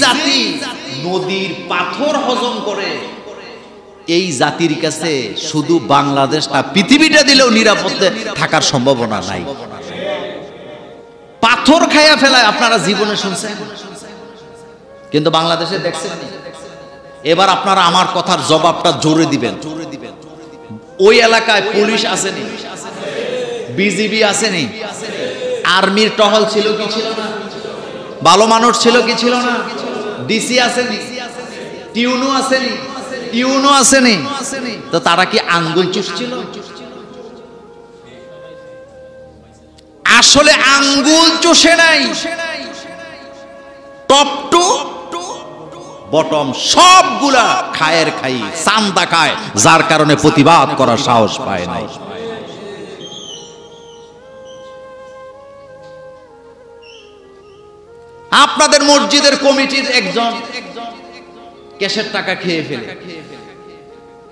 জাতি নদীর পাথর হজম করে, এই জাতির কাছে শুধু বাংলাদেশটা পৃথিবীটা দিলেও নিরাপদে থাকার সম্ভাবনা নাই। পাথর খাইয়া ফেলায় আপনারা জীবনে শুনছেন, কিন্তু বাংলাদেশে দেখছেন। এবার আপনারা আমার কথার জবাবটা জোরে দিবেন। ওই এলাকায় পুলিশ আসেনি, বিজিবি আসেনি, আর্মির টহল ছিল কি ছিল না, ভালো মানুষ ছিল কি ছিল না, ডিসি আসেনি, টিউনো আসেনি, ইউনো আসেনি, তো তারা কি আঙ্গুল চুষছিল? আসলে আঙ্গুল চুষে নাই, টপ টু বটম সবগুলা খায়ের খাই, চান্দা খায়, যার কারণে প্রতিবাদ করার সাহস পায় নাই। আপনাদের মসজিদের কমিটির একজন ক্যাশের টাকা খেয়ে ফেলে,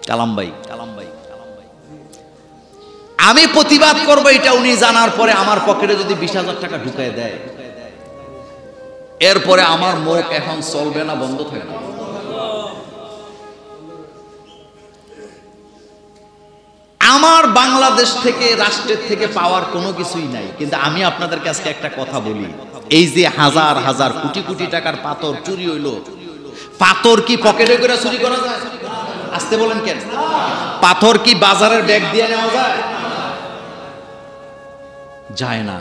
কালাম ভাই, আমি প্রতিবাদ করবো এটা উনি জানার পরে আমার পকেটে যদি 20,000 টাকা ঢুকায় দেয়, এরপরে আমার মুখ এখন চলবে না, বন্ধ থাকে না। আমার বাংলাদেশ থেকে, রাষ্ট্রের থেকে পাওয়ার কোনো কিছুই নাই, কিন্তু আমি আপনাদের কাছে একটা কথা বলি, এই যে হাজার হাজার কোটি কোটি টাকার পাথর চুরি হইলো, পাথর কি পকেটে করে চুরি করা যায়? আসতে বলেন কেন? পাথর কি বাজারের ব্যাগ দিয়ে নেওয়া যায়? যায় না।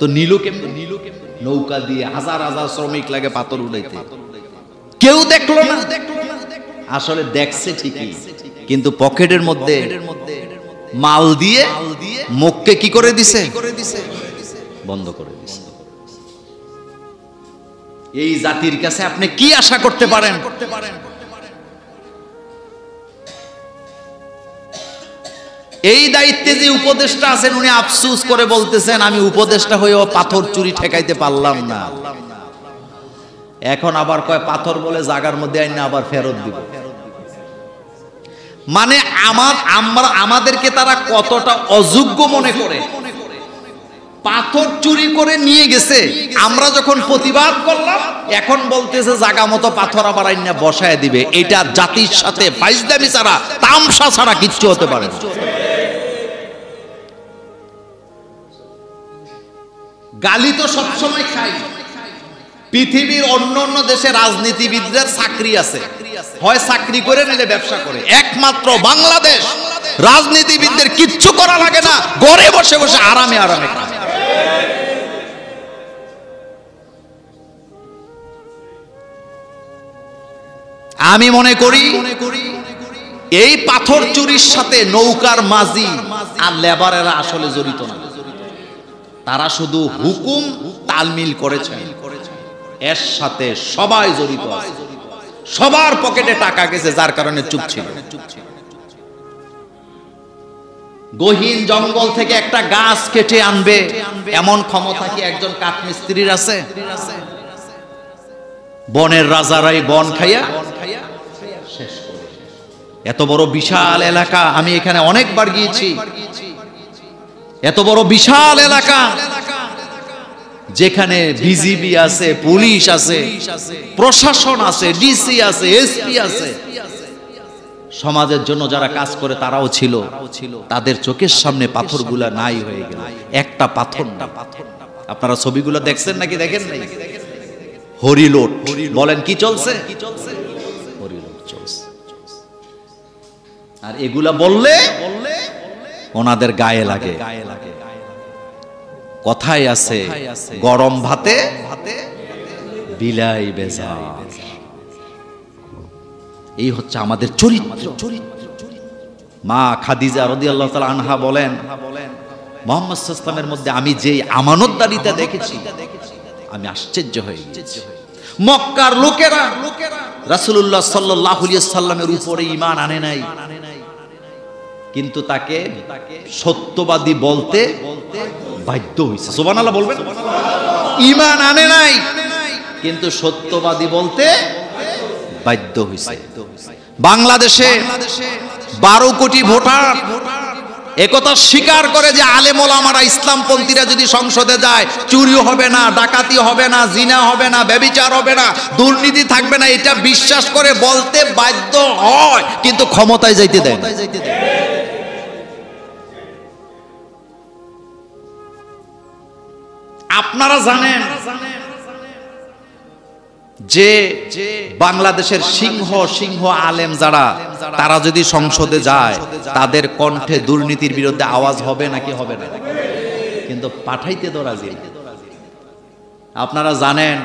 তো নিল কেমনে? নৌকা দিয়ে হাজার হাজার শ্রমিক লাগে পাথর উঠাইতে, কেউ দেখলো না। আসলে দেখছে ঠিকই, কিন্তু পকেটের মধ্যে মাল দিয়ে মুখকে কি করে দিছে? বন্ধ করে দিছে। এই জাতির কাছে আপনি কি আশা করতে পারেন? এই দায়িত্বে যে উপদেষ্টা আছেন, উনি আফসোস করে বলতেছেন, আমি উপদেষ্টা হয়েও পাথর চুরি ঠেকাইতে পারলাম না। এখন আবার কয় পাথর বলে জায়গার মধ্যে আইনা আবার ফেরত দিব। মানে আমাদেরকে তারা কতটা অযোগ্য মনে করে। পাথর চুরি করে নিয়ে গেছে, আমরা যখন প্রতিবাদ করলাম, এখন বলতেছে জায়গা মতো পাথর আবার আইনা বসায় দিবে। এটা জাতির সাথে ফাইজলামি ছাড়া, তামসা ছাড়া কিচ্ছু হতে পারে না। গালি তো সবসময় খাই। পৃথিবীর অন্য অন্য দেশে রাজনীতিবিদদের চাকরি আছে, হয় চাকরি করে নিলে ব্যবসা করে। একমাত্র বাংলাদেশ রাজনীতিবিদদের কিচ্ছু করা লাগে না, ঘরে বসে বসে আরামে আরামে খায়। আমি মনে করি এই পাথর চুরির সাথে নৌকার মাঝি আর লেবারেরা আসলে জড়িত না, তারা শুধু হুকুম তালমিল করেছেন, এর সাথে সবাই জড়িত আছে। সবার পকেটে টাকা গেছে, যার কারণে চুপ ছিল। গহীন জঙ্গল থেকে একটা গাছ কেটে আনবে এমন ক্ষমতা কি একজন কাঠমিস্ত্রির আছে? বনের রাজারাই বন খাইয়া শেষ করে। এত বড় বিশাল এলাকা, আমি এখানে অনেকবার গিয়েছি। এত বড় বিশাল এলাকা, যেখানে বিজিবি আছে, পুলিশ আছে, প্রশাসন আছে, ডিসি আছে, এসপি আছে, সমাজের জন্য যারা কাজ করে তারাও ছিল। তাদের চোখের সামনে পাথরগুলা নাই হয়ে গেল, একটা পাথর না। আপনারা ছবিগুলো দেখছেন নাকি দেখেন নাই? হরিলোট বলেন, কি চলছে? হরিলোট চলছে। আর এগুলা বললে ওনাদের গায়ে লাগে। কথায় আছে, গরম ভাতে বিলাই বেজা। এই হচ্ছে আমাদের চরিত্র। মা খাদিজা রাদিয়াল্লাহু তাআলা আনহা বলেন, মুহাম্মদ সাল্লাল্লাহু আলাইহি ওয়াসাল্লামের মধ্যে আমি যে আমানতদারিতা দেখেছি, আমি আশ্চর্য হয়ে গেছি। মক্কার লোকেরা রাসূলুল্লাহ সাল্লাল্লাহু আলাইহি ওয়াসাল্লামের উপরে ঈমান আনে নাই, কিন্তু তাকে সত্যবাদী বলতে বাধ্য হয়েছে। সুবহানাল্লাহ বলবেন। ঈমান আনে নাই, কিন্তু সত্যবাদী বলতে বাধ্য হয়েছে। বাংলাদেশে 12 কোটি ভোটার, একথা স্বীকার করে যে আলেম ওলামারা ইসলামপন্থীরা যদি সংসদে যায় চুরি হবে না, ডাকাতি হবে না, জিনা হবে না, ব্যভিচার হবে না, দুর্নীতি থাকবে না, এটা বিশ্বাস করে বলতে বাধ্য হয়, কিন্তু ক্ষমতায় যাইতে দেয় না। আপনারা জানেন যে বাংলাদেশের সিংহ আলেম যারা, তারা যদি সংসদে যায় তাদের কণ্ঠে দুর্নীতির বিরুদ্ধে আওয়াজ হবে নাকি হবে না, কিন্তু পাঠাইতে তো রাজি। আপনারা জানেন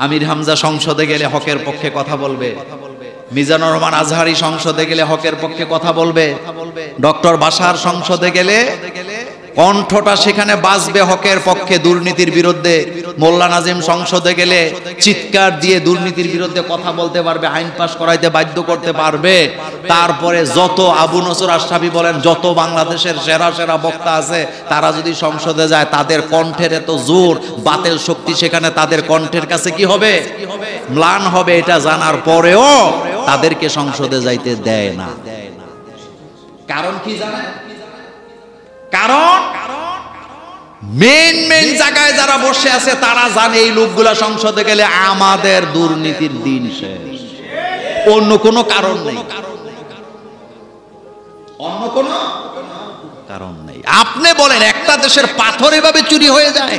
আমির হামজা সংসদে গেলে হকের পক্ষে কথা বলবে, মিজানুর রহমান আজহারি সংসদে গেলে হকের পক্ষে কথা বলবে, ডক্টর বাশার সংসদে গেলে কণ্ঠটা সেখানে বাজবে হকের পক্ষে, দুর্নীতির বিরুদ্ধে। মোল্লা নাজিম সংসদে গেলে চিৎকার দিয়ে দুর্নীতির বিরুদ্ধে কথা বলতে পারবে, আইন পাস করাইতে বাধ্য করতে পারবে। তারপরে যত আবু নসর আশরাফি বলেন, যত বাংলাদেশের সেরা সেরা বক্তা আছে, তারা যদি সংসদে যায় তাদের কণ্ঠের এত জোর, বাতেল শক্তি সেখানে তাদের কণ্ঠের কাছে কি হবে, ম্লান হবে। এটা জানার পরেও তাদেরকে সংসদে যাইতে দেয় না। কারণ কি জানেন? কারণ মেন জায়গায় যারা বসে আছে তারা জানে এই লোকগুলা সংসদে গেলে আমাদের দুর্নীতির দিন শেষ, অন্য কোনো কারণ নেই, অন্য কোনো কারণ নেই। আপনি বলেন একটা দেশের পাথর এভাবে চুরি হয়ে যায়,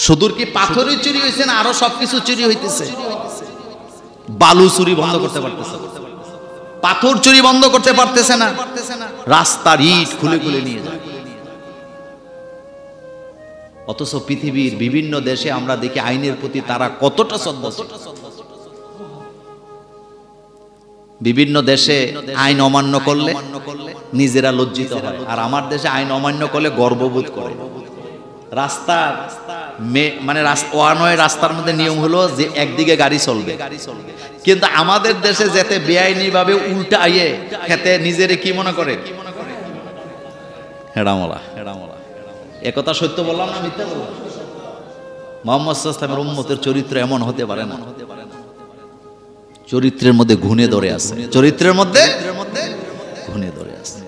শুধু কি পাথরই চুরি হয়েছে না আরো সবকিছু চুরি হইতেছে? বালু চুরি বন্ধ করতে পারতেছে, পাথর চুরি বন্ধ করতে পারতেছে না, রাস্তার ইট খুলে খুলে নিয়ে যায়। অথচ পৃথিবীর বিভিন্ন দেশে আমরা দেখি আইনের প্রতি তারা কতটা শ্রদ্ধাশীল। বিভিন্ন দেশে আইন অমান্য করলে নিজেরা লজ্জিত হয়, আর আমার দেশে আইন অমান্য করলে গর্ববোধ করে। রাস্তার মানে রাস্তার মধ্যে নিয়ম হলো যে একদিকে গাড়ি চলবে, কিন্তু আমাদের দেশে যেতে বেআইনি ভাবে উল্টা আইয়ে খেতে নিজের কি মনে করে, হেডামলা। একথা সত্য বললাম না মিথ্যা বললাম? মুহাম্মদ সাল্লাল্লাহু আলাইহি ওয়াসাল্লামের উম্মতের চরিত্র এমন হতে পারে না, চরিত্রের মধ্যে ঘুণে ধরে আছে, চরিত্রের মধ্যে ঘুণে ধরে আছে।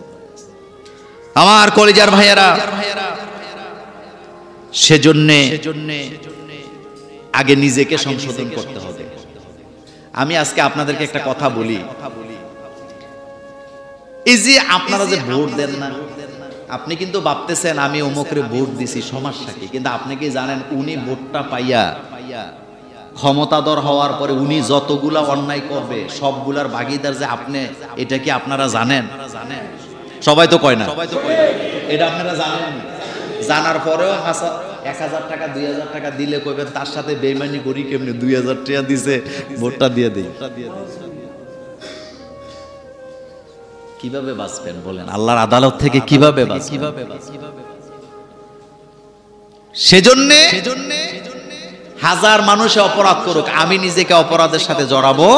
আমার কলিজার ভাইয়েরা, সেজন্য আগে নিজেকে সংশোধন করতে হবে। আমি আজকে আপনাদেরকে একটা কথা বলি, এই যে আপনারা যে ভোট দেন না, আপনি কিন্তু ভাবতেছেন আমি অমুকরে ভোট দিছি, সমস্যা কি? কিন্তু আপনি কি জানেন উনি ভোটটা পাইয়া ক্ষমতাধর হওয়ার পরে উনি যতগুলা অন্যায় করবে সবগুলার ভাগীদার যে আপনি, এটা কি আপনারা জানেন? সবাই তো কয় না, এটা আপনারা জানেন। জানার পরেও 1000 টাকা 2000 টাকা দিলে কইবেন তার সাথে বেইমানি করি কেমনে, 2000 টাকা দিছে ভোটটা দিয়ে দেই। কিভাবে বাঁচবেন বলেন? আল্লাহর আদালত থেকে কিভাবে বাঁচবেন? সেজন্য হাজার মানুষে অপরাধ করুক, আমি নিজেকে অপরাধের সাথে জড়াবো